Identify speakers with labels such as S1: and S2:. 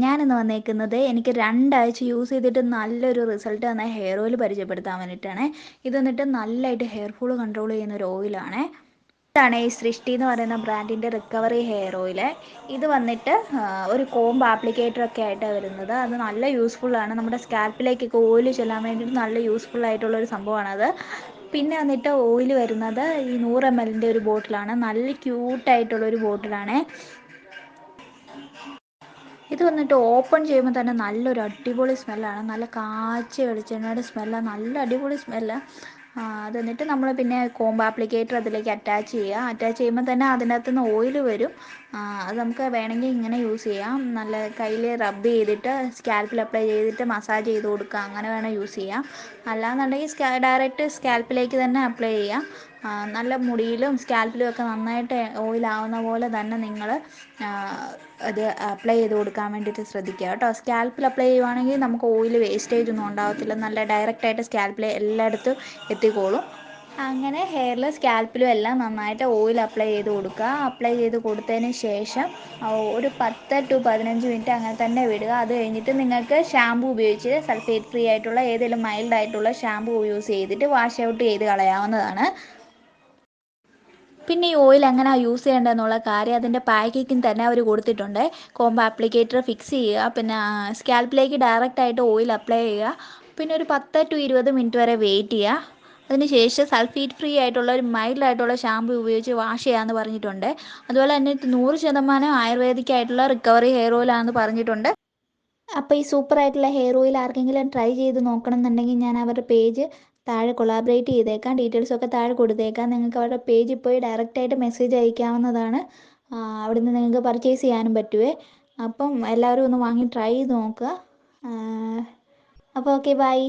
S1: ഞാനിന്ന് വന്നേക്കുന്നത് എനിക്ക് 2 ആഴ്ച യൂസ് ചെയ്തിട്ട് നല്ലൊരു റിസൾട്ട് തന്ന ഹെയർ ഓയിൽ പരിചയപ്പെടുത്താൻ വേണ്ടിയിട്ടാണേ. ഇത് വന്നിട്ട് നല്ലതായിട്ട് ഹെയർ ഫോൾ കൺട്രോൾ ചെയ്യുന്ന ഒരു ഓയിലാണേ. ഇതാണ് ഈ സൃഷ്ടി എന്ന് പറയുന്ന ബ്രാൻഡിൻ്റെ റിക്കവറി ഹെയർ ഓയിൽ. ഇത് വന്നിട്ട് ഒരു കോംബ് ആപ്ലിക്കേറ്ററൊക്കെ ആയിട്ടാണ് വരുന്നത്. അത് നല്ല യൂസ്ഫുള്ളാണ്. നമ്മുടെ സ്കാൽപ്പിലേക്കൊക്കെ ഓയിൽ ചെല്ലാൻ വേണ്ടിയിട്ട് നല്ല യൂസ്ഫുൾ ആയിട്ടുള്ളൊരു സംഭവമാണത്. പിന്നെ വന്നിട്ട് ഓയിൽ വരുന്നത് ഈ 100 ml ഒരു ബോട്ടിലാണ്. നല്ല ക്യൂട്ടായിട്ടുള്ളൊരു ബോട്ടിലാണേ. ഇത് വന്നിട്ട് ഓപ്പൺ ചെയ്യുമ്പോൾ തന്നെ നല്ലൊരു അടിപൊളി സ്മെല്ലാണ്. നല്ല കാച്ചിയ വെളിച്ചെണ്ണയുടെ സ്മെല്ലാണ്. നല്ല അടിപൊളി സ്മെല്ലാണ്. അത് എന്നിട്ട് നമ്മൾ പിന്നെ കോംബ് ആപ്ലിക്കേറ്റർ അതിലേക്ക് അറ്റാച്ച് ചെയ്യുക. അറ്റാച്ച് ചെയ്യുമ്പോൾ തന്നെ അതിനകത്ത് നിന്ന് ഓയിൽ വരും. അത് നമുക്ക് വേണമെങ്കിൽ ഇങ്ങനെ യൂസ് ചെയ്യാം. നല്ല കയ്യിൽ റബ്ബ് ചെയ്തിട്ട് സ്കാൽപ്പിൽ അപ്ലൈ ചെയ്തിട്ട് മസാജ് ചെയ്ത് കൊടുക്കുക. അങ്ങനെ വേണം യൂസ് ചെയ്യാം. അല്ലാന്നുണ്ടെങ്കിൽ ഡയറക്റ്റ് സ്കാൽപ്പിലേക്ക് തന്നെ അപ്ലൈ ചെയ്യാം. നല്ല മുടിയിലും സ്കാൽപ്പിലും ഒക്കെ നന്നായിട്ട് ഓയിലാവുന്ന പോലെ തന്നെ നിങ്ങൾ അത് അപ്ലൈ ചെയ്ത് കൊടുക്കാൻ വേണ്ടിയിട്ട് ശ്രദ്ധിക്കുക കേട്ടോ. സ്കാൽപ്പിൽ അപ്ലൈ ചെയ്യുവാണെങ്കിൽ നമുക്ക് ഓയിൽ വേസ്റ്റേജ് ഒന്നും ഉണ്ടാകത്തില്ല. നല്ല ഡയറക്റ്റായിട്ട് സ്കാൽപ്പിൽ എല്ലായിടത്തും എത്തിക്കോളും. അങ്ങനെ ഹെയറിൽ സ്കാൽപ്പിലും എല്ലാം നന്നായിട്ട് ഓയിൽ അപ്ലൈ ചെയ്ത് കൊടുക്കുക. അപ്ലൈ ചെയ്ത് കൊടുത്തതിന് ശേഷം ഒരു 10 to 15 മിനിറ്റ് അങ്ങനെ തന്നെ വിടുക. അത് കഴിഞ്ഞിട്ട് നിങ്ങൾക്ക് ഷാമ്പു ഉപയോഗിച്ച് സൾഫേറ്റ് ഫ്രീ ആയിട്ടുള്ള ഏതെങ്കിലും മൈൽഡ് ആയിട്ടുള്ള ഷാമ്പു യൂസ് ചെയ്തിട്ട് വാഷ് ഔട്ട് ചെയ്ത് കളയാവുന്നതാണ്. പിന്നെ ഈ ഓയിൽ എങ്ങനെയാണ് യൂസ് ചെയ്യേണ്ടതെന്നുള്ള കാര്യം അതിൻ്റെ പാക്കിങ്ങിൽ തന്നെ അവർ കൊടുത്തിട്ടുണ്ട്. കോംബ് ആപ്ലിക്കേറ്റർ ഫിക്സ് ചെയ്യുക, പിന്നെ സ്കാൽപ്പിലേക്ക് ഡയറക്റ്റായിട്ട് ഓയിൽ അപ്ലൈ ചെയ്യുക, പിന്നെ ഒരു 10 to 20 മിനിറ്റ് വരെ വെയിറ്റ് ചെയ്യുക. അതിനുശേഷം സൾഫേറ്റ് ഫ്രീ ആയിട്ടുള്ള ഒരു മൈൽഡ് ആയിട്ടുള്ള ഷാമ്പു ഉപയോഗിച്ച് വാഷ് ചെയ്യാമെന്ന് പറഞ്ഞിട്ടുണ്ട്. അതുപോലെ തന്നെ 100% ആയുർവേദിക് ആയിട്ടുള്ള റിക്കവറി ഹെയർ ഓയിലാണെന്ന് പറഞ്ഞിട്ടുണ്ട്. അപ്പോൾ ഈ സൂപ്പറായിട്ടുള്ള ഹെയർ ഓയിൽ ആർക്കെങ്കിലും ട്രൈ ചെയ്ത് നോക്കണം എന്നുണ്ടെങ്കിൽ ഞാൻ അവരുടെ പേജ് താഴെ കൊളാബറേറ്റ് ചെയ്തേക്കാം. ഡീറ്റെയിൽസൊക്കെ താഴെ കൊടുത്തേക്കാം. നിങ്ങൾക്ക് അവരുടെ പേജിൽ പോയി ഡയറക്റ്റായിട്ട് മെസ്സേജ് അയക്കാവുന്നതാണ്. അവിടെ നിന്ന് നിങ്ങൾക്ക് പർച്ചേസ് ചെയ്യാനും പറ്റുമേ. അപ്പം എല്ലാവരും ഒന്ന് വാങ്ങി ട്രൈ ചെയ്ത് നോക്കുക. അപ്പോൾ ഓക്കെ, ബൈ.